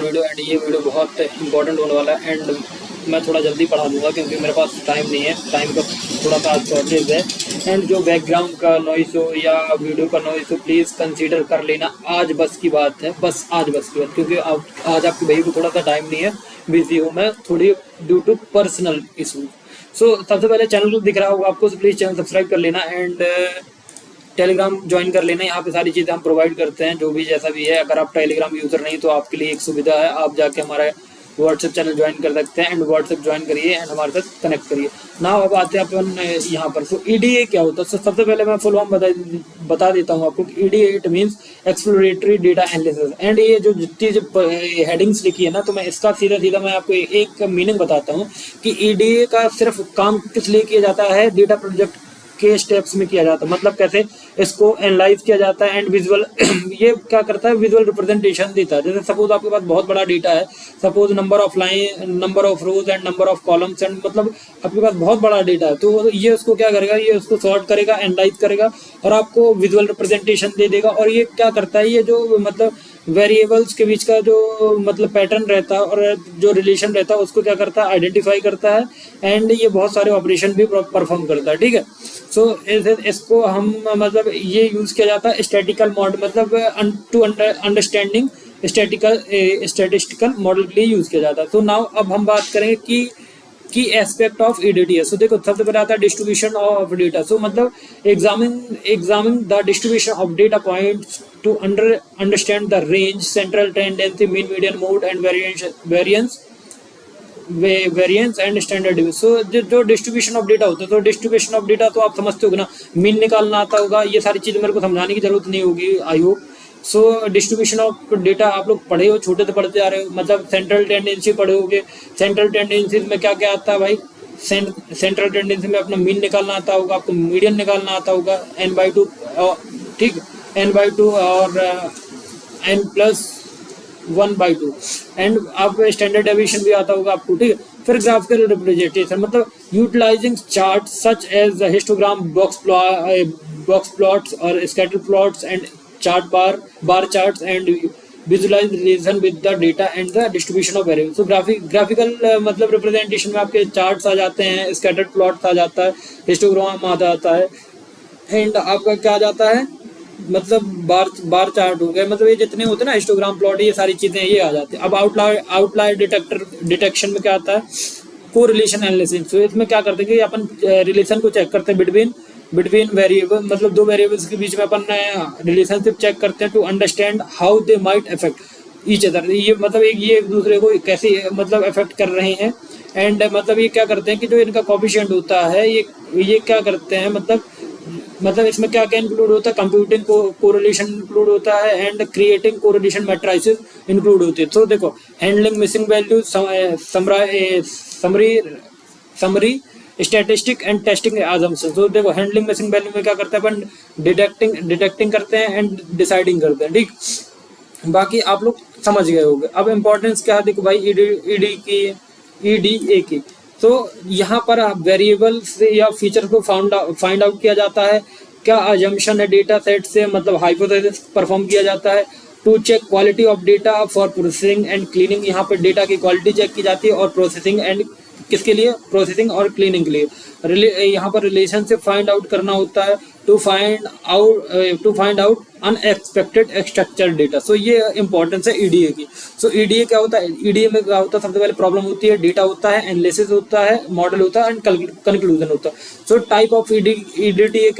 Video and ये video बहुत important होने वाला है एंड मैं थोड़ा जल्दी पढ़ा दूंगा क्योंकि मेरे पास टाइम नहीं है, टाइम का थोड़ा सा शॉर्टेज है। एंड जो बैकग्राउंड का नॉइस हो या वीडियो का नॉइस हो प्लीज़ कंसीडर कर लेना। आज बस की बात है, बस आज बस की बात, क्योंकि आज आपके भाई को थोड़ा सा टाइम नहीं है, बिजी हूँ मैं थोड़ी ड्यू टू पर्सनल इशू। सो सबसे पहले चैनल को दिख रहा होगा आपको, प्लीज़ चैनल सब्सक्राइब कर लेना एंड टेलीग्राम ज्वाइन कर लेना। यहाँ पे सारी चीज़ें हम प्रोवाइड करते हैं, जो भी जैसा भी है। अगर आप टेलीग्राम यूज़र नहीं तो आपके लिए एक सुविधा है, आप जाके हमारा व्हाट्सएप चैनल ज्वाइन कर सकते हैं एंड व्हाट्सएप ज्वाइन करिए एंड हमारे साथ कनेक्ट करिए ना। अब आते हैं अपन यहाँ पर। सो ईडीए क्या होता है? सबसे पहले मैं फुल फॉर्म बता देता हूँ आपको कि EDA it means exploratory data analysis. And ये जो जितनी हेडिंग्स लिखी है ना, तो मैं इसका सीधा सीधा मैं आपको एक मीनिंग बताता हूँ कि ईडीए का सिर्फ काम किस लिए किया जाता है, डेटा प्रोजेक्ट के स्टेप्स में किया जाता है। मतलब कैसे इसको एनालाइज किया जाता है एंड विजुअल ये क्या करता है, विजुअल रिप्रेजेंटेशन देता है। जैसे सपोज आपके पास बहुत बड़ा डेटा है, suppose number of line, number of rose and number of columns and मतलब आपके पास बहुत बड़ा डेटा है, तो ये उसको क्या करेगा, ये उसको सॉर्ट करेगा, एनालाइज करेगा और आपको विजुअल रिप्रेजेंटेशन दे देगा। और ये क्या करता है, ये जो मतलब वेरिएबल्स के बीच का जो मतलब पैटर्न रहता है और जो रिलेशन रहता है उसको क्या करता है, आइडेंटिफाई करता है एंड ये बहुत सारे ऑपरेशन भी परफॉर्म करता है। ठीक है, सो इसको हम मतलब ये यूज किया जाता है स्टैटिकल मॉडल, मतलब टू अंडरस्टैंडिंग स्टैटिस्टिकल मॉडल के लिए यूज किया जाता है। तो नाउ अब हम बात करेंगे कि एस्पेक्ट ऑफ ईडीटी। सो देखो सबसे पहले आता है डिस्ट्रीब्यूशन ऑफ डेटा। सो मतलब examine the distribution of data points to understand the range, central tendency, mean, median, mode and variance and standard division. So जो डिस्ट्रीब्यूशन ऑफ डेटा होता है, तो डिस्ट्रीब्यूशन ऑफ डेटा तो आप समझते हो ना, मीन निकालना आता होगा, ये सारी चीज़ें मेरे को समझाने की जरूरत नहीं होगी I hope. So distribution of data आप लोग पढ़े हो, छोटे से पढ़ते आ रहे हो, मतलब सेंट्रल टेंडेंसी पढ़े होगे। सेंट्रल टेंडेंसी में क्या क्या आता है भाई, सेंट्रल टेंडेंसी में अपना मीन निकालना आता होगा, आपको मीडियन निकालना आता होगा, n/2, ठीक, n/2 और n+1/2 एंड आपको स्टैंडर्ड डेविएशन भी आता होगा आपको। ठीक है, फिर ग्राफिकल रिप्रेजेंटेशन मतलब utilizing chart such as histogram, box plots और scatter plots and chart bar charts and visualize relation with the data and the distribution of variable. So graphical मतलब रिप्रेजेंटेशन में आपके चार्ट्स आ जाते हैं, स्कैटर्ड प्लॉट्स आ जाता है, histogram आ जाता है एंड आपका क्या आ जाता है, मतलब बार चार्ट हो गए, मतलब ये जितने होते हैं ना हिस्टोग्राम प्लॉट, ये सारी चीजें ये आ जाती है। अब आउटलायर डिटेक्शन में क्या आता है, को रिलेशन एनालिसिस। तो इसमें क्या करते हैं कि अपन रिलेशन को चेक करते हैं बिटवीन वेरिएबल, मतलब दो वेरिएबल्स के बीच में अपन रिलेशनशिप चेक करते हैं to understand how they might affect each other. ये मतलब ये एक दूसरे को कैसे मतलब अफेक्ट कर रहे हैं एंड मतलब ये क्या करते हैं कि जो इनका कोफिशिएंट होता है, ये क्या करते हैं, मतलब इसमें क्या क्या इंक्लूड होता है, कंप्यूटिंग कोरिलेशन इंक्लूड होता है and creating correlation matrices include होती है। तो देखो handling missing value, summary statistic and testing assumption. तो देखो हैंडलिंग मिसिंग वैल्यू में क्या करते हैं अपन, डिटेक्टिंग करते हैं एंड डिसाइडिंग करते हैं। ठीक, बाकी आप लोग समझ गए होंगे। अब इम्पोर्टेंस क्या है, देखो भाई ईडीए की। तो यहाँ पर वेरिएबल से या फीचर को फाइंड आउट किया जाता है, क्या अजम्पशन है डेटा सेट से, मतलब हाइपोथेसिस परफॉर्म किया जाता है to check quality of data for processing and cleaning. यहाँ पर डेटा की क्वालिटी चेक की जाती है और प्रोसेसिंग एंड किसके लिए, प्रोसेसिंग और क्लीनिंग के लिए। यहाँ पर रिलेशनशिप फाइंड आउट करना होता है to find out unexpected structure data. So ये इंपॉर्टेंस है ईडीए की। सो ईडीए क्या होता है, ईडीए में क्या होता है, सबसे पहले प्रॉब्लम होती है, डेटा होता है, एनालिसिस होता है, मॉडल होता है एंड कंक्लूजन होता है। सो टाइप ऑफ ईडीए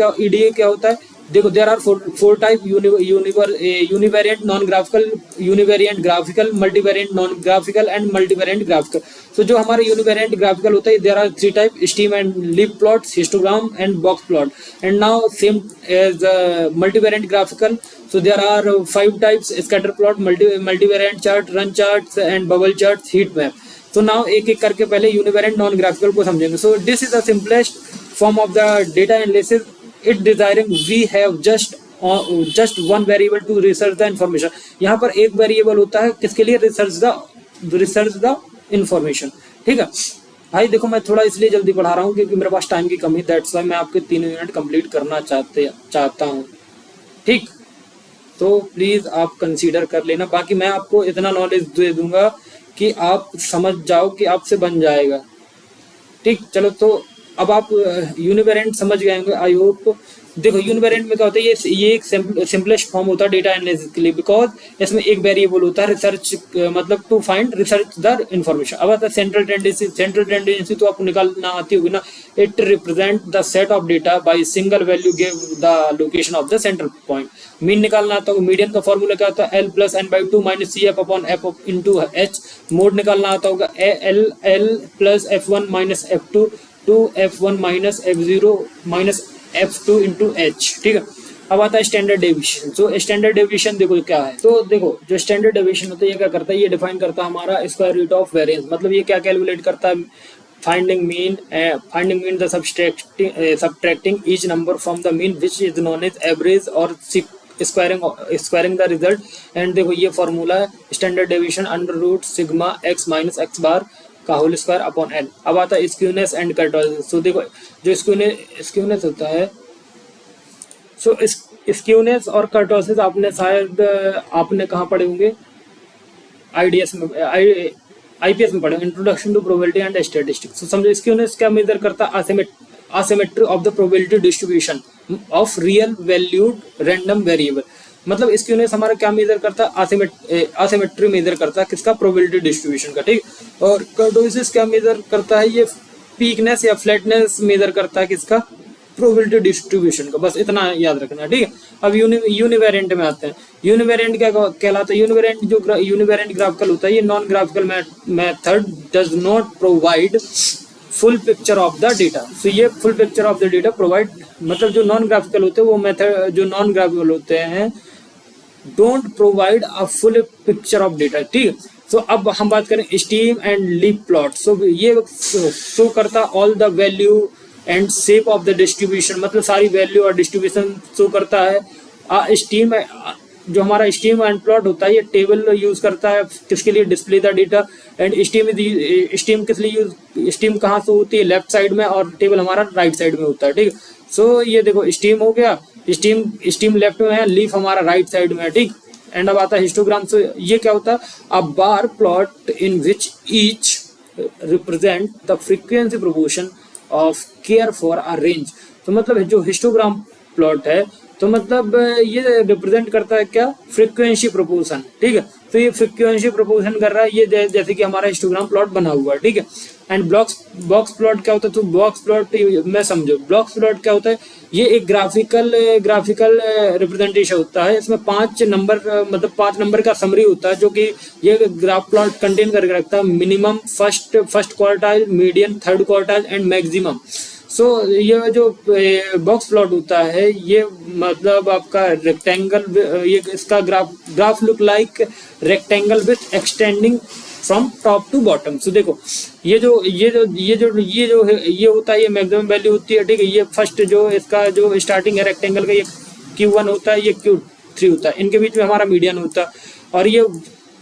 क्या होता है, देखो there are four type, univariate, non graphical, univariate graphical, multivariate non graphical and multivariate graphical. तो जो हमारे यूनिवेरिएंट ग्राफिकल होता है, there are 3 type, stem and leaf plots, histogram and box plot. And now same as multivariate graphical, so there are 5 types, scatter plot, multivariate chart, run charts and bubble charts, heat map. So now एक एक करके पहले यूनिवेरिएंट non graphical को समझेंगे। So this is the simplest form of the data analysis. It desiring we have just one variable to research the information. यहाँ पर एक variable होता है किसके लिए, रिसर्च द इंफॉर्मेशन। ठीक है भाई, देखो मैं थोड़ा इसलिए जल्दी पढ़ा रहा हूँ क्योंकि मेरे पास टाइम की कमी, दैट्स वाई मैं आपके 3 यूनिट कंप्लीट करना चाहता हूँ। ठीक, तो प्लीज़ आप कंसीडर कर लेना। बाकी मैं आपको इतना नॉलेज दे दूंगा कि आप समझ जाओ कि आपसे बन जाएगा। ठीक, चलो तो अब आप यूनिवेरिएंट समझ गए होंगे आई होप। देखो यूनिवेरिएंट में क्या होता है, ये एक सिंपलेस्ट फॉर्म होता है डेटा एनालिसिस के लिए, बिकॉज इसमें एक वेरिएबल होता है रिसर्च, मतलब to find research the information. अब आता है सेंट्रल टेंडेंसी। सेंट्रल टेंडेंसी तो आपको निकालना आती होगी ना। It represent the set of data by single value give the location of the central point. Mean निकालना आता होगा। मीडियन का फॉर्मूला क्या होता है, L+N/2 minus CF upon F into H। Mode निकालना आता होगा L+F1 minus F2 to F1 minus F0 minus F2 into H। ठीक है, अब आता है स्टैंडर्ड डेविएशन। तो स्टैंडर्ड डेविएशन देखो क्या है। तो देखो जो स्टैंडर्ड डेविएशन होता है ये क्या करता है, ये डिफाइन करता है हमारा स्क्वायर रूट ऑफ वेरिएंस। मतलब ये क्या कैलकुलेट करता है, finding mean the subtracting each number from the mean which is known as average और स्क्वायरिंग द रिजल्ट। एंड देखो ये फॉर्मूला है standard deviation under root sigma x minus x bar का होल स्क्वायर अपॉन n। अब आता है skewness and kurtosis. तो देखो जो स्क्यूनेस होता है, सो स्क्यूनेस और कर्टोसिस आपने शायद आपने कहाँ पढ़े होंगे, आईडीएस में, आईपीएस में पढ़े, introduction to probability and statistics. तो समझो स्क्यूनेस क्या मेजर करता है, asymmetry of the probability distribution of real valued random variable। मतलब स्क्यूनेस हमारा क्या मेजर करता है, asymmetry मेजर करता है किसका, प्रोबेबिलिटी डिस्ट्रीब्यूशन का। ठीक, और कर्टोसिस क्या मेजर करता है, ये पीकनेस या फ्लैटनेस मेजर करता है किसका, प्रोबेबिलिटी डिस्ट्रीब्यूशन का। बस इतना याद रखना। ठीक है, अब यूनिवेरिएंट में आते हैं। यूनिवेरिएंट क्या कहलाता है, यूनिवेरिएंट जो यूनिवेरिएंट ग्राफिकल होता है, ये non graphical method does not provide full picture of the data. तो ये full picture of the data provide, मतलब जो नॉन ग्राफिकल होते हैं वो मेथड, जो नॉन ग्राफिकल होते हैं don't provide a full picture of data. ठीक है, सो अब हम बात करें स्टीम एंड लीप प्लॉट। सो ये शो करता all the value and shape of the distribution, मतलब सारी वैल्यू और डिस्ट्रीब्यूशन शो करता है। स्टीम जो हमारा स्टीम एंड प्लॉट होता है ये टेबल यूज करता है किसके लिए, display the data. And steam किस लिए यूज, स्टीम कहाँ से होती है, लेफ्ट साइड में, और टेबल हमारा राइट साइड में होता है। ठीक है, सो ये देखो स्टीम हो गया, स्टीम लेफ्ट में है, लीफ हमारा राइट साइड में है। ठीक, एंड अब आता है हिस्टोग्राम। से ये क्या होता है, a bar plot in which each represent the frequency proportion of care for a range. तो मतलब जो हिस्टोग्राम प्लॉट है तो मतलब ये रिप्रेजेंट करता है क्या, फ्रीक्वेंसी प्रोपोर्शन। ठीक है, तो ये फ्रीक्वेंसी प्रोपोर्शन कर रहा है, ये जैसे कि हमारा हिस्टोग्राम प्लॉट बना हुआ है। ठीक है, एंड बॉक्स प्लॉट क्या होता है, तो बॉक्स प्लॉट में समझो बॉक्स प्लॉट क्या होता है, ये एक ग्राफिकल रिप्रेजेंटेशन होता है। इसमें 5 नंबर, मतलब 5 नंबर का समरी होता है जो कि ये ग्राफ प्लॉट कंटेन करके रखता है। Minimum, first quartile, median, third quartile and maximum. So ये जो बॉक्स प्लॉट होता है ये मतलब आपका रेक्टेंगल, ये इसका graph look like rectangle with extending from top to bottom. So देखो ये होता है, ये मैक्सिमम वैल्यू होती है। ठीक है, ये फर्स्ट जो इसका जो स्टार्टिंग है रेक्टेंगल का, ये Q1 होता है, ये Q3 होता है, इनके बीच में हमारा मीडियन होता है। और ये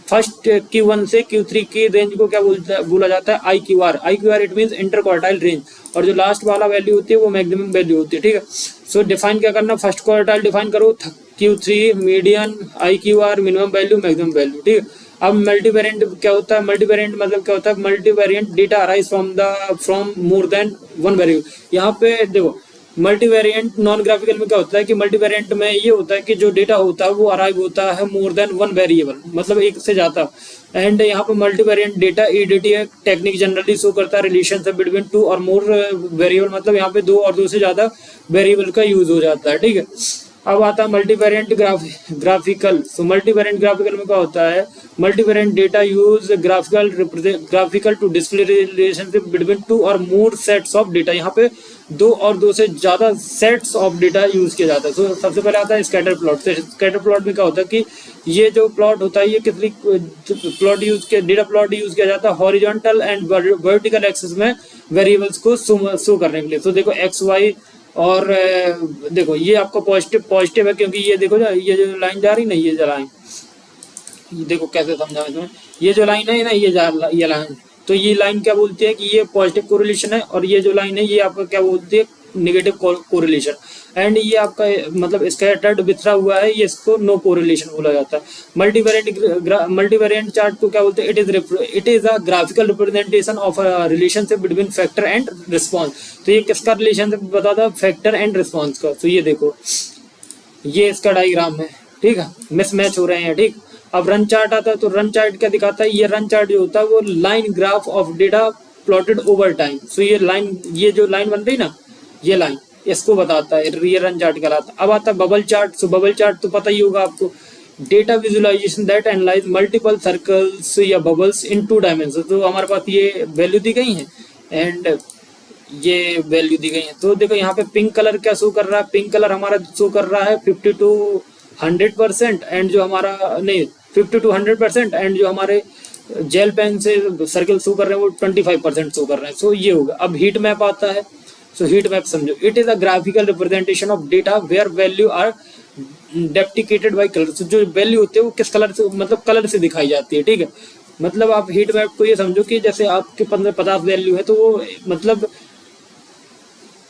फर्स्ट Q1 से Q3 की रेंज को क्या बोला जाता है, IQR it means inter quartile range. और जो लास्ट वाला वैल्यू होती है वो मैक्सिमम वैल्यू होती है। ठीक है, सो डिफाइन क्या करना, फर्स्ट क्वार्टाइल डिफाइन करो, Q3, median, IQR, minimum value, maximum value. ठीक है, अब मल्टीवेरिएंट क्या होता है, मल्टीवेरिएंट मतलब क्या होता है, multivariate data arise from more than one variable. यहाँ पे देखो मल्टीवेरिएंट नॉन ग्राफिकल में क्या होता है कि मल्टीवेरिएंट में ये होता है कि जो डेटा होता है वो अराइव होता है मोर देन वन वेरिएबल, मतलब एक से ज्यादा। एंड यहाँ पे multivariate data EDT technique generally show करता है रिलेशनशिप बिटवीन 2 और मोर वेरिएबल, मतलब यहाँ पे 2 और 2 से ज्यादा वेरिएबल का यूज हो जाता है। ठीक है, अब आता है मल्टीवेरिएंट ग्राफिकल। सो मल्टीवेरिएंट ग्राफिकल में क्या होता है, multivariate data use graphical to display relationship between 2 और मोर सेट्स ऑफ डेटा। यहाँ पे 2 और 2 से ज्यादा सेट्स ऑफ डेटा यूज किया जाता है। सो सबसे पहले आता है स्कैटर प्लॉट। स्कैटर प्लॉट में क्या होता है कि ये जो प्लॉट होता है ये कितनी डेटा प्लॉट यूज किया जाता है हॉरिजॉन्टल एंड वर्टिकल एक्सिस में वेरिएबल्स को शो करने के लिए। तो देखो एक्स वाई, और देखो ये आपका पॉजिटिव है क्योंकि ये देखो ये जो लाइन जा रही ना, ये लाइन, देखो कैसे समझा इसमें, ये जो लाइन है ना, ये लाइन, तो ये लाइन क्या बोलती है कि ये पॉजिटिव कोरिलेशन है, और ये जो लाइन है ये आपका क्या बोलती है, नेगेटिव कोरिलेशन, एंड ये आपका मतलब स्कैटर्ड बिखरा हुआ है, ये इसको नो कोरिलेशन बोला जाता है। मल्टीवेरिएंट चार्ट को क्या बोलते हैं? It is a graphical representation of a relationship between factor and response. तो ये किसका रिलेशनशिप बताता है? फैक्टर एंड रिस्पॉन्स का। तो ये देखो, ये इसका डायग्राम है, ठीक है, मिसमैच हो रहे हैं, ठीक। अब रन चार्ट आता है, तो रन चार्ट क्या दिखाता है? ये रन चार्ट जो होता है वो line graph of data plotted over time. So ये लाइन, ये जो लाइन बन रही ना, ये लाइन इसको बताता है, ये रन चार्ट कहलाता है। अब आता है bubble chart. So bubble chart तो पता ही होगा आपको, data visualisation that analyse multiple circles या बबल्स इन 2 डायमेंशन। तो हमारे पास ये वैल्यू दी गई है एंड ये वैल्यू दी गई है। तो देखो यहाँ पे पिंक कलर क्या शो कर रहा है? पिंक कलर हमारा शो कर रहा है 50 to 100% एंड जो हमारा नहीं 50 to 100% एंड जो हमारे जेल पेन से सर्कल शो कर रहे हैं वो 25% शो कर रहे हैं। सो ये होगा। अब हीट मैप आता है। सो हीट मैप समझो, it is a graphical representation of data where value are depicted by colour. तो जो वैल्यू होती है वो किस कलर से, मतलब कलर से दिखाई जाती है, ठीक है। मतलब आप हीट मैप को ये समझो कि जैसे आपके 50 वैल्यू है, तो वो मतलब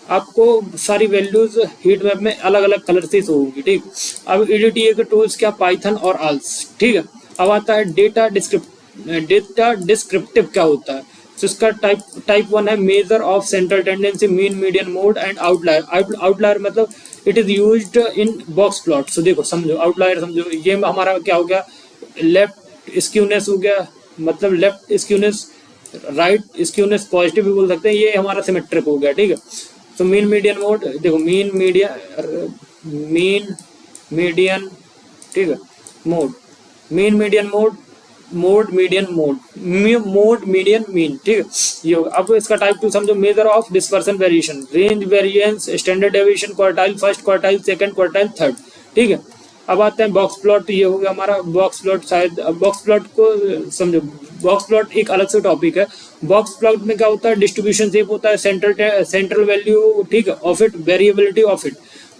आपको सारी वैल्यूज हीट मैप में अलग अलग कलर से शो होंगी, ठीक। अब ईडीटीए के टूल्स क्या? पाइथन और आल्स, ठीक है। अब आता है डेटा डिस्क्रिप्टिव क्या होता है? तो इसका टाइप 1 है measure of central tendency, mean, median, mode and outlier. Outlier मतलब it is used in box plot. So देखो समझो, आउटलायर समझो, ये हमारा क्या हो गया? लेफ्ट स्क्यूनेस हो गया, मतलब left skewness, right skewness positive भी बोल सकते हैं, ये हमारा सिमेट्रिक हो गया, ठीक है। तो मीन, मीडियन, मोड, देखो मीन, मीडियन, ठीक है, mode, mean, median, mode, median, mode, median, mean, ठीक है, ये होगा। अब इसका टाइप 2 समझो, measure of dispersion variation, range variance, standard deviation, quartile first, quartile second, quartile third, ठीक है। अब आते हैं बॉक्स प्लॉट। ये हो गया हमारा बॉक्स प्लॉट। शायद बॉक्स प्लॉट को समझो, बॉक्स प्लॉट एक अलग से टॉपिक है। बॉक्स प्लॉट में क्या होता है? डिस्ट्रीब्यूशन शेप होता है, सेंट्रल वैल्यू, ठीक है, of it, variability of it.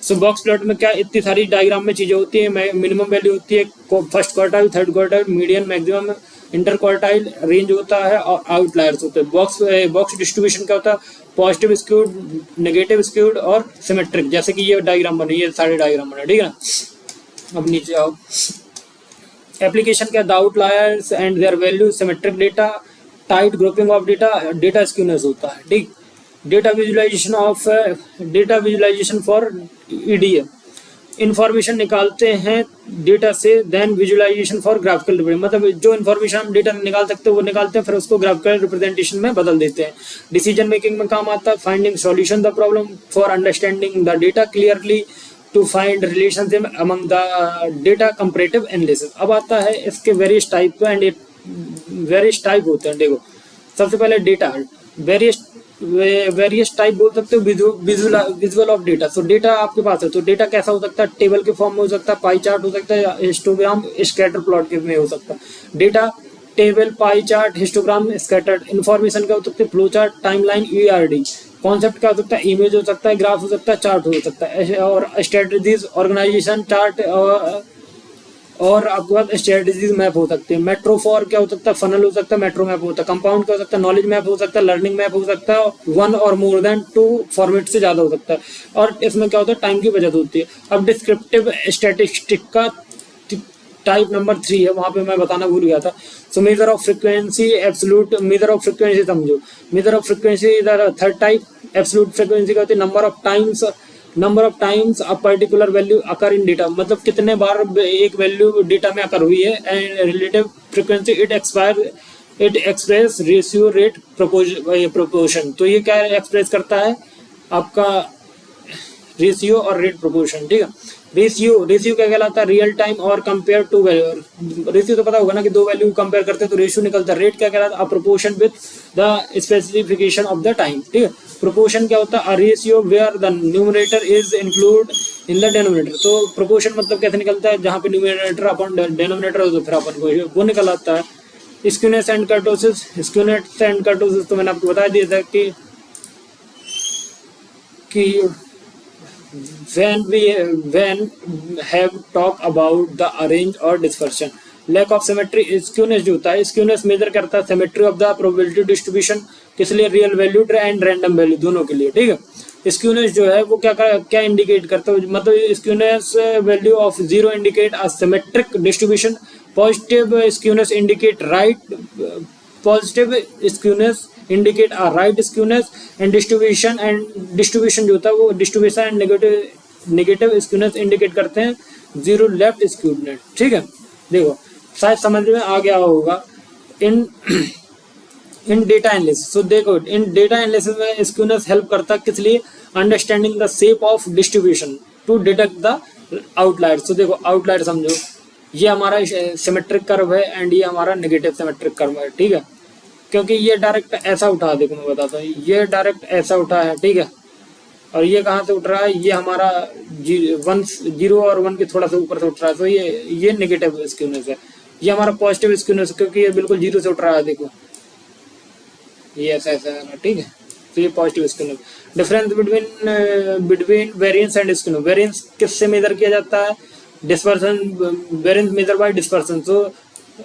So box plot में क्या इतनी सारी डायग्राम में चीजें होती है। मिनिमम वैल्यू होती है first quartile, third quartile, median, maximum, inter quartile, range होता है और आउटलायर्स होते हैं। बॉक्स डिस्ट्रीब्यूशन क्या होता है? पॉजिटिव स्क्यूड, नेगेटिव स्क्यूड और सिमेट्रिक। जैसे कि ये डायग्राम बने, ये सारे डायग्राम बने, ठीक है ना। अब नीचे आओ, एप्लीकेशन क्या? The outliers and their value, symmetric data, tight grouping of data, data skewness होता है, ठीक। Data visualisation for EDA, information निकालते हैं डेटा से, then visualisation for graphical representation, मतलब जो इन्फॉर्मेशन हम डेटा निकाल सकते हैं वो निकालते हैं, फिर उसको ग्राफिकल रिप्रेजेंटेशन में बदल देते हैं। डिसीजन मेकिंग में काम आता है, finding solution the problem, for understanding the data clearly, to find relationship among the data, comparative analysis. अब आता है इसके various type and various type होते हैं। देखो सबसे पहले डेटा, वेरियस टाइप बोल सकते हो, visual of data. So data आपके पास है, तो डेटा कैसा हो सकता है? टेबल के फॉर्म में हो सकता है, पाई चार्ट हो सकता है, या हिस्टोग्राम, स्कैटर प्लॉट के में हो सकता है। Data table, pie chart, histogram, scattered. Information क्या हो सकती है? Flow chart, timeline, ERD. Concept क्या हो सकता है? इमेज हो सकता है, ग्राफ हो सकता है, चार्ट हो सकता है, और स्ट्रेटजीज, ऑर्गेनाइजेशन चार्ट, और आपके पास स्ट्रेटजीज मैप हो सकते हैं। मेट्रो फॉर क्या हो सकता है? फनल हो सकता है, मेट्रो मैप होता है। कंपाउंड क्या हो सकता है? नॉलेज मैप हो सकता है, लर्निंग मैप हो सकता है, 1 और मोर देन 2 फॉर्मेट से ज्यादा हो सकता है। और इसमें क्या होता है? टाइम की बचत होती है। अब डिस्क्रिप्टिव स्टैटिस्टिक का टाइप नंबर 3 है, वहां पे मैं बताना भूल गया था। So measure of frequency, absolute measure of frequency समझो। मेजर ऑफ फ्रीक्वेंसी इधर थर्ड टाइप। एब्सोल्यूट फ्रीक्वेंसी का होती है number of times a particular value occur in data, मतलब कितने बार एक वैल्यू डेटा में अकर हुई है। And relative frequency it express ratio, rate, proportion. तो ये क्या एक्सप्रेस करता है? आपका रेशियो और रेट प्रोपोर्शन, ठीक है। रेशियो क्या कहलाता है? रियल टाइम और कंपेयर टू वैल्यू। रेशियो तो पता होगा ना कि दो वैल्यू कंपेयर करते हैं तो रेशियो निकलता है। रेट क्या कहलाता है? Proportion with the specification of the time, ठीक है। प्रोपोर्शन क्या होता है? Ratio where the numerator is include in the denominator. तो प्रोपोर्शन मतलब कैसे निकलता है? जहाँ पे न्यूमरेटर अपन डेनोमिनेटर हो तो फिर अपन को वो निकल आता है। स्क्यूनेस एंड कर्टोसिस तो मैंने आपको बता दिया था कि when have talk about the arrange or dispersion, lack of symmetry, skewness जो होता है, skewness मेजर करता है symmetry of the probability distribution, किस लिए? Real value and random value दोनों के लिए, ठीक है। स्क्यूनेस जो है वो क्या इंडिकेट करता है, मतलब skewness value of 0 indicate a symmetric distribution, positive skewness indicate right, positive skewness indicate a right skewness, and distribution जो होता है वो distribution and negative skewness indicate करते हैं 0 लेफ्ट स्क्यूनेस। ठीक है, देखो शायद समझ में आ गया होगा। इन डेटा एनालिसिस, तो देखो इन डेटा एनालिसिस में स्क्यूनेस हेल्प करता है किस लिए, understanding the shape of distribution to detect the outliers. तो देखो आउटलायर समझो, ये हमारा सिमेट्रिक कर्व है एंड ये हमारा नेगेटिव सिमेट्रिक कर्व है। ठीक है, क्योंकि ये डायरेक्ट ऐसा उठा, देखो मैं बताता हूँ, ये डायरेक्ट ऐसा उठा है। ठीक है, और ये कहाँ से उठ रहा है, ये हमारा 0 और 1 के थोड़ा सा ऊपर से उठ रहा है, तो ये नेगेटिव स्क्यूनेस है। ये हमारा पॉजिटिव स्क्यूनेस क्योंकि ये बिल्कुल 0 से उठ रहा है, देखो ये ऐसा ऐसा है ना। ठीक है, तो ये positive skewness. Difference between variance and skewness, variance किससे मेजर किया जाता है, dispersion, variance measure by dispersion. तो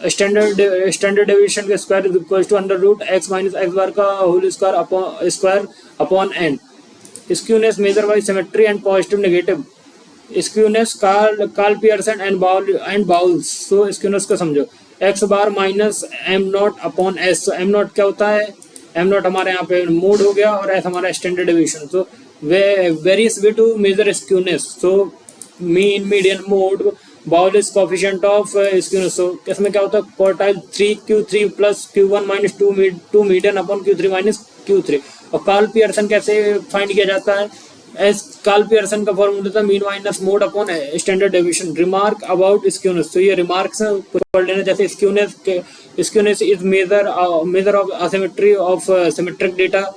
स्टैंडर्ड डेविएशन का square is equal to under root x minus x bar का whole square upon n। Skewness measure by symmetry and positive negative skewness Karl Pearson and Bowley's. तो स्क्यूनेस को समझो, x bar minus M naught upon S. M naught क्या होता है, am not हमारे यहाँ पे मोड हो गया और एस हमारा स्टैंडर्ड डेविएशन। तो various way to measure skewness, तो mean, median, mode, Bowley is coefficient of skewness. तो इसमें क्या होता है, quartile 3Q3 plus Q1 minus 2 median upon Q3 minus Q3। और कार्ल पियर्सन कैसे फाइंड किया जाता है, एस कार्ल पियर्सन का फॉर्मूला था mean minus mode upon standard deviation. Remark about skewness, तो ये रिमार्क्स पढ़ लेना, जैसे skewness is measure of asymmetry of symmetric data,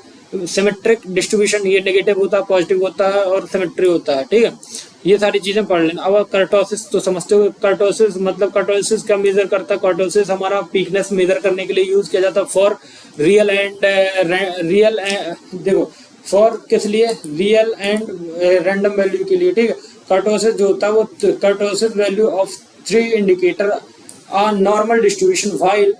symmetric distribution, ये नेगेटिव होता है, पॉजिटिव होता है और सिमेट्री होता है। ठीक है, ये सारी चीजें पढ़ लेना। अब कर्टोसिस तो समझते हो, कर्टोसिस मतलब कर्टोसिस क्या मेजर करता है, कर्टोसिस हमारा वीकनेस मेजर करने के लिए यूज किया जाता है फॉर रियल देखो फॉर किस लिए, रियल एंड रैंडम वैल्यू के लिए। ठीक है, कर्टोसिस जो होता है वो kurtosis value of 3 indicator a normal distribution, while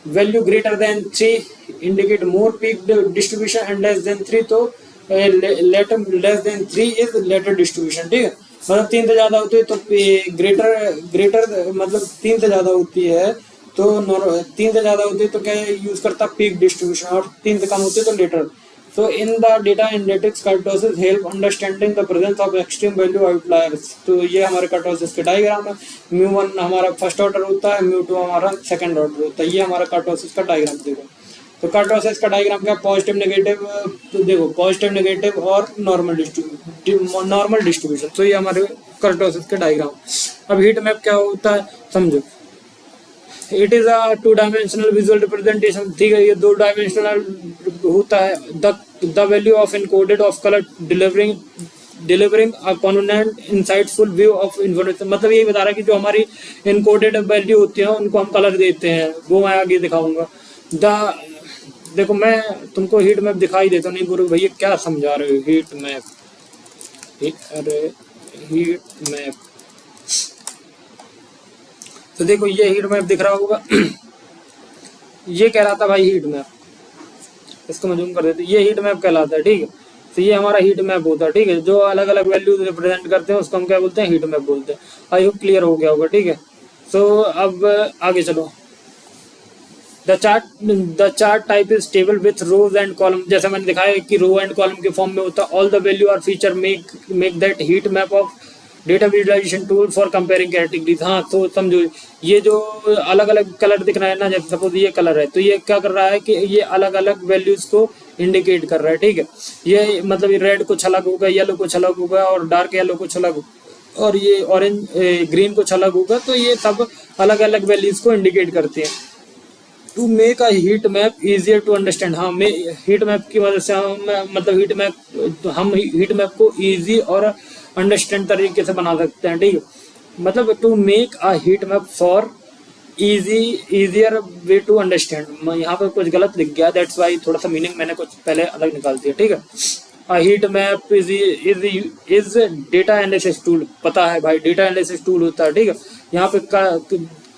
value greater than 3 indicate more peak distribution and less than 3 तो less than 3 is later distribution. ठीक है, मतलब 3 से ज्यादा होती है तो ग्रेटर मतलब 3 से ज्यादा होती है तो 3 से ज्यादा होती है तो क्या यूज करता है, पीक डिस्ट्रीब्यूशन, और 3 से कम होती है तो later. So in the data analytics, kurtosis help understanding the presence of extreme value outliers। तो ये हमारे कर्टोसिस के डायग्राम है। μ1 हमारा फर्स्ट ऑर्डर होता है, μ2 हमारा सेकंड ऑर्डर होता है। ये हमारा कर्टोसिस का डायग्राम देखो। तो कर्टोसिस का डायग्राम क्या, पॉजिटिव नेगेटिव, तो देखो पॉजिटिव नेगेटिव और नॉर्मल डिस्ट्रीब्यूशन। तो ये हमारे कर्टोसिस के डायग्राम। अब हीट मैप क्या होता है समझो, it is a 2 dimensional visual representation. ठीक है, ये 2 डायमेंशनल होता है। The value of encoded of colour delivering a convent insightful view of information. मतलब ये बता रहा है कि जो हमारी इनकोडेड वैल्यू होती है उनको हम कलर देते हैं, वो मैं आगे दिखाऊंगा। देखो मैं तुमको हीट मैप दिखाई देता नहीं, गुरु भैया क्या समझा रहे हो, हीट मैप, अरे हीट मैप। तो देखो ये हीट मैप दिख रहा होगा ये कह रहा था भाई हीट मैप, इसको मैं जूम कर देते, ये हीट मैप कहलाता है। ठीक है, तो ये हमारा हीट मैप होता है। ठीक है, जो अलग अलग वैल्यूज रिप्रेजेंट करते हैं उसको हम क्या बोलते हैं, हीट मैप बोलते हैं। आई होप क्लियर हो गया होगा। ठीक है, तो अब आगे चलो। The chart type is table with rows and column. जैसे मैंने दिखाया कि रो एंड कॉलम के फॉर्म में होता है। All the value are feature make that heat map of data visualisation tool for comparing categories. हाँ, तो समझो ये जो अलग अलग कलर दिख रहा है ना, जैसे सपोज ये कलर है तो ये क्या कर रहा है कि ये अलग अलग वैल्यूज को इंडिकेट कर रहा है। ठीक है, ये मतलब ये रेड कुछ अलग होगा, येलो कुछ अलग होगा और डार्क येलो कुछ अलग, और ये ऑरेंज ग्रीन कुछ अलग होगा। तो ये सब अलग अलग वैल्यूज को इंडिकेट करते हैं। To make a heat map easier to understand. हाँ, हीट मैप की वजह से हम हीट मैप को इजी और अंडरस्टैंड तरीके से बना सकते हैं। ठीक है, मतलब to make a heat map for easier way to understand. यहाँ पे कुछ गलत लिख गया, दैट्स वाई थोड़ा सा मीनिंग मैंने कुछ पहले अलग निकाल दिया। ठीक है, अ heat map is data analysis tool. पता है भाई, डेटा एनालिसिस टूल होता है। ठीक है, यहाँ पे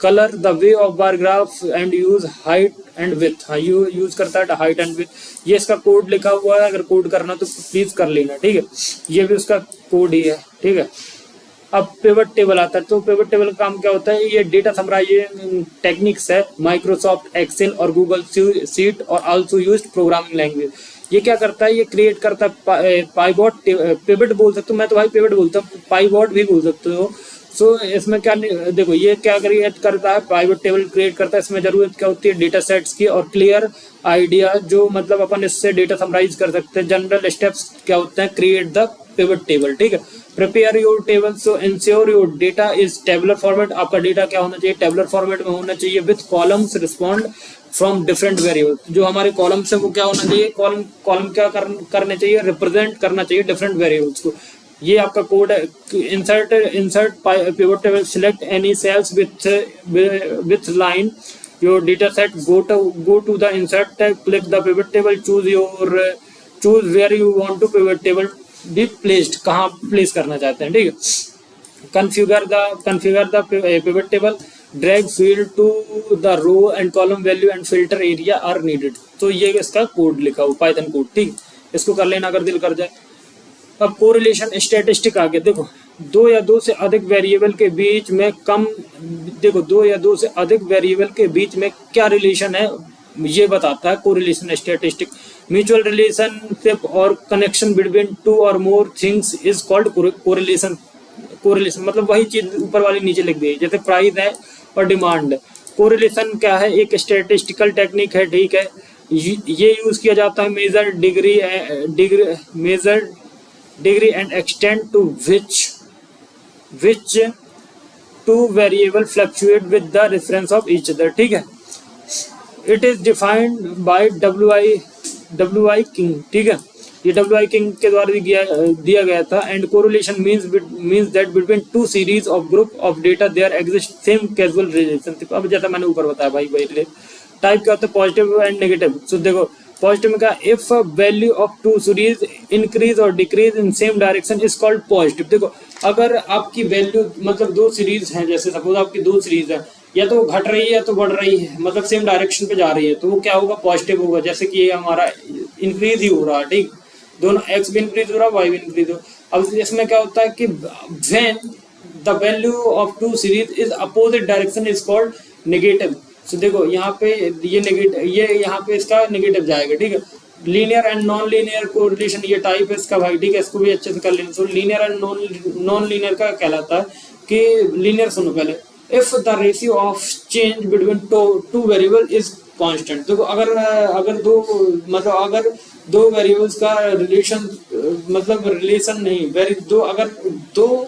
colour the way of bar graph and use height and with. हाँ, यूज करता है हाइट एंड विथ। ये इसका कोड लिखा हुआ है, अगर कोड करना तो प्लीज कर लेना, ठीक है। ये भी उसका कोड ही है, ठीक है। अब पिवट टेबल आता है, तो पिवट टेबल का काम क्या होता है, ये डेटा समराइजिंग टेक्निक्स है माइक्रोसॉफ्ट एक्सेल और गूगल शीट और आल्सो यूज्ड प्रोग्रामिंग लैंग्वेज। ये क्या करता है, ये क्रिएट करता है पाइवॉट, पिवट बोल सकते हो, मैं तो भाई पिवट बोलता हूँ, पाइवॉट भी बोल सकते हो। सो इसमें क्या, देखो ये क्या क्रिएट करता है, पाइवट टेबल क्रिएट करता है। इसमें जरूरत क्या होती है, डेटा सेट्स की और क्लियर आइडिया, जो मतलब अपन इससे डेटा समराइज कर सकते हैं। जनरल स्टेप्स क्या होते हैं, क्रिएट द पिवट टेबल, ठीक है। Prepare your table, so ensure your data is tabular format. आपका डेटा क्या होना चाहिए, टेबुलर फॉर्मेट में होना चाहिए, with columns respond from different variables. जो हमारे कॉलम्स है वो क्या होना चाहिए, कॉलम क्या करने चाहिए, रिप्रेजेंट करना चाहिए डिफरेंट वेरिएबल्स को। ये आपका कोड है। Insert pivot table, select any sales with line your data set, go to the insert tab, click the pivot table, choose where you want to pivot table be placed, कहाँ place करना चाहते हैं, ठीक है। configure the pivot table, drag field to the row and column value and filter area are needed। तो ये इसका code लिखा हुआ पाइथन कोड, ठीक। इसको कर लेना अगर दिल कर जाए। अब कोरिलेशन स्टैटिस्टिक आ गया। देखो दो या दो से अधिक वेरिएबल के बीच में दो या दो से अधिक वेरिएबल के बीच में क्या रिलेशन है, ये बताता है कोरिलेशन स्टैटिस्टिक। म्यूचुअल रिलेशनशिप और कनेक्शन बिटवीन टू और more things is called correlation. Correlation मतलब वही चीज ऊपर वाली नीचे लिख दी, जैसे प्राइस है और डिमांड। कोरिलेशन क्या है, एक स्टैटिस्टिकल टेक्निक है, ठीक है। ये यूज किया जाता है major degree and extent to which two variable fluctuate with the reference of each other, ठीक है। It is defined by WI King, ठीक है। ये WI King के द्वारा दिया गया था। and correlation means that between two series of group of data there exists same causal relationship। अब जैसा मैंने ऊपर बताया भाई टाइप क्या होता है, पॉजिटिव एंड नेगेटिव। सो देखो पॉजिटिव में क्या, if value of two series increase और decrease in same direction is called positive. देखो अगर आपकी वैल्यू मतलब दो सीरीज हैं, जैसे सपोज आपकी दो सीरीज है, या तो घट रही है या तो बढ़ रही है, मतलब सेम डायरेक्शन पे जा रही है, तो वो क्या होगा, पॉजिटिव होगा। जैसे कि ये हमारा इंक्रीज ही हो रहा है, ठीक, दोनों एक्स भी इंक्रीज हो रहा है, वाई भी इंक्रीज हो। अब इसमें क्या होता है कि when the value of two series is opposite direction is called negative. तो देखो यहाँ पे ये नेगेटिव, ये यहाँ पे इसका नेगेटिव जाएगा, ठीक है। Linear and non linear correlation, ये टाइप है इसका भाई, ठीक है। इसको भी अच्छे से कर लेना। सो लीनियर एंड नॉन लीनियर का कहलाता है कि लीनियर, सुनो पहले, if the ratio of change between two variable is constant. देखो अगर दो वेरिएबल्स का रिलेशन मतलब रिलेशन नहीं, अगर दो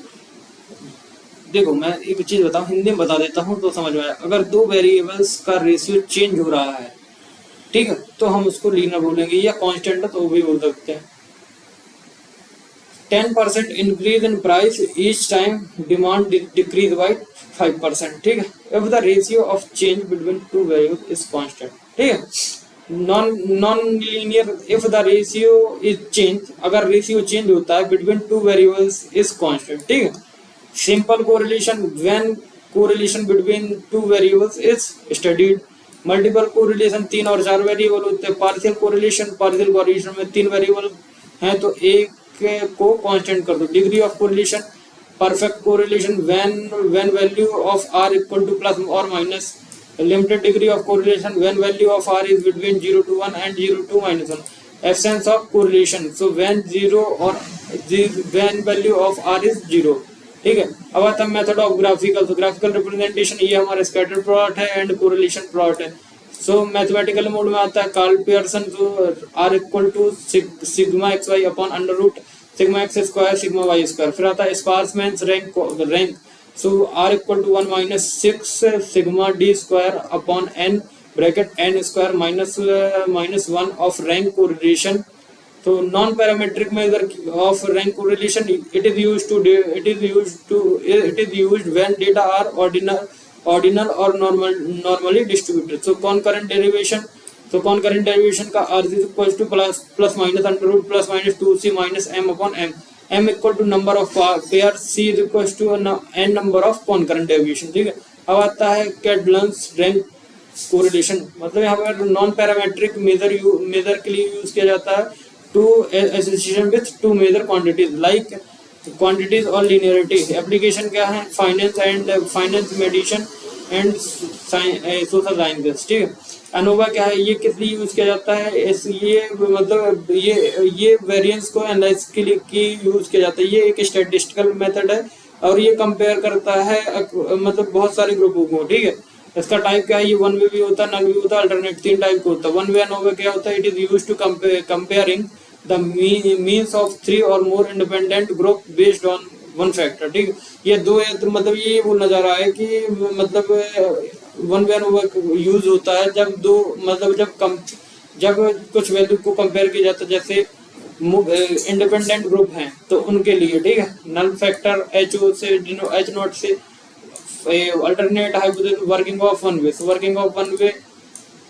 देखो मैं एक चीज बताऊं, हिंदी में बता देता हूं तो समझ में आया। अगर दो वेरिएबल्स का रेशियो चेंज हो रहा है, ठीक है, तो हम उसको लीनियर बोलेंगे, या कांस्टेंट है तो वो भी बोल सकते हैं। 10% increase in price each time demand decrease by 5%, ठीक है। If the ratio of change between two variable is constant, ठीक है। Non linear, if the ratio is change, अगर रेशियो चेंज होता है between two variables is constant, ठीक है। Simple correlation, when correlation between two variables is studied. Multiple correlation, 3 और 4 variable होते हैं। पार्शियल कोरिलेशन में 3 वेरिएबल हैं तो एक को कांस्टेंट कर दो। Degree of correlation, perfect correlation when value of r equal to plus और minus. Limited degree of correlation when value of r is between 0 to 1 and 0 to -1। Absence of correlation, so when value of r is 0, ठीक है। अब आता है method of graphical. तो graphical representation, ये हमारा scatter plot है एंड कोरिलेशन प्लॉट है। सो मैथमेटिकल मोड में आता है कार्ल पियर्सन, जो r equal to sigma xy upon under root sigma x square sigma y square. फिर आता है Spearman's rank, so r equal to 1 minus 6 sigma d square upon n bracket n square minus 1 of rank correlation. तो non parametric measure of rank correlation, it is used when data are ordinal or normally distributed। so concurrent derivation का r is equals to plus minus under root plus minus 2c minus m upon m equal to number of pairs, c is equals to n number of concurrent derivation, ठीक है। अब आता है कैडलन्स rank correlation, मतलब यहाँ पर non parametric major के लिए यूज किया जाता है to association with two major quantities like quantities और लिनियरिटी। एप्लीकेशन क्या है, finance medicine and social sciences, ठीक है। अनोवा क्या है, ये किस लिए यूज किया जाता है, ये मतलब ये वेरिएंस को एनालाइज के लिए की यूज किया जाता है। ये एक स्टैटिस्टिकल मेथड है और ये कंपेयर करता है मतलब बहुत सारे ग्रुपों को, ठीक है। इसका टाइप क्या है, ये वन वे भी होता है, नल भी होता है, अल्टरनेट, 3 टाइप का होता है। वन वे अनोवा क्या होता है, it is used to comparing the means of 3 और more independent group based on one factor, ठीक है। ये दो है, तो मतलब ये बोलना चाह रहा है कि मतलब वन वे अनोवा यूज होता है जब दो मतलब जब कुछ वैल्यू को कंपेयर किया जाता है, जैसे इंडिपेंडेंट ग्रुप हैं तो उनके लिए, ठीक है। नल फैक्टर HO से H नॉट से alternate hypothesis working of one way, working of one way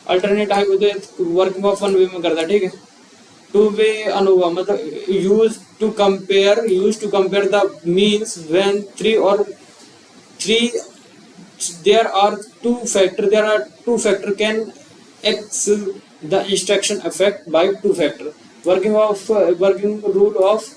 alternate hypothesis working of one way में करता है, ठीक है। टू वे अनोवा मतलब use to compare the means when 3 और 3 there are two factor can x the instruction effect by two factor working rule of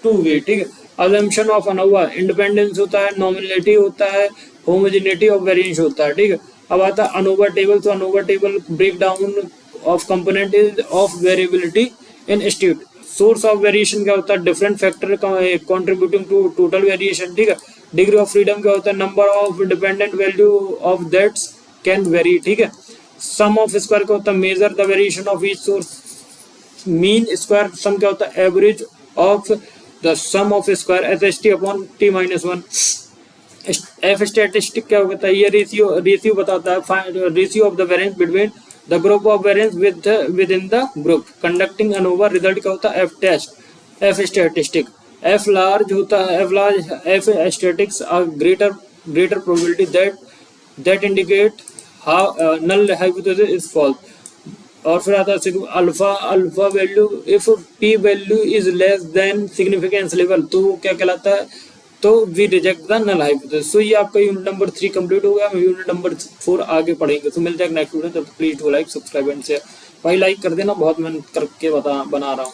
two way, ठीक है। assumption of ANOVA independence होता है, नॉमिनलिटी होता है, होमोजेनिटी ऑफ वेरिएंस होता है, ठीक है। अब आता है ANOVA टेबल। तो ANOVA table break down of component is of variability in state. Source of variation क्या होता है, different factor contributing to total variation, ठीक है। डिग्री ऑफ फ्रीडम क्या होता है, number of independent value of that's can vary, ठीक है। सम ऑफ स्क्वायर क्या होता है, measure the variation of each source. Mean square sum क्या होता है, average of the sum of square SST upon T-1। F statistic क्या होता है, ये रेशियो बताता है, ratio of the variance between the group of variance within the group. Conducting ANOVA result क्या होता है, F test. F statistic F large होता है, F statics are greater probability that indicate how null hypothesis is false. और फिर आता है alpha value, if P value is less than significance level, तो वो क्या कहलाता है, तो we reject the null hypothesis. So ये आपका यूनिट नंबर 3 कंप्लीट हो गया। हम यूनिट नंबर 4 आगे पढ़ेंगे। तो मिलते हैं नेक्स्ट वीडियो, तब please do like, subscribe and share. भाई लाइक कर देना, बहुत मेहनत करके बना रहा हूँ।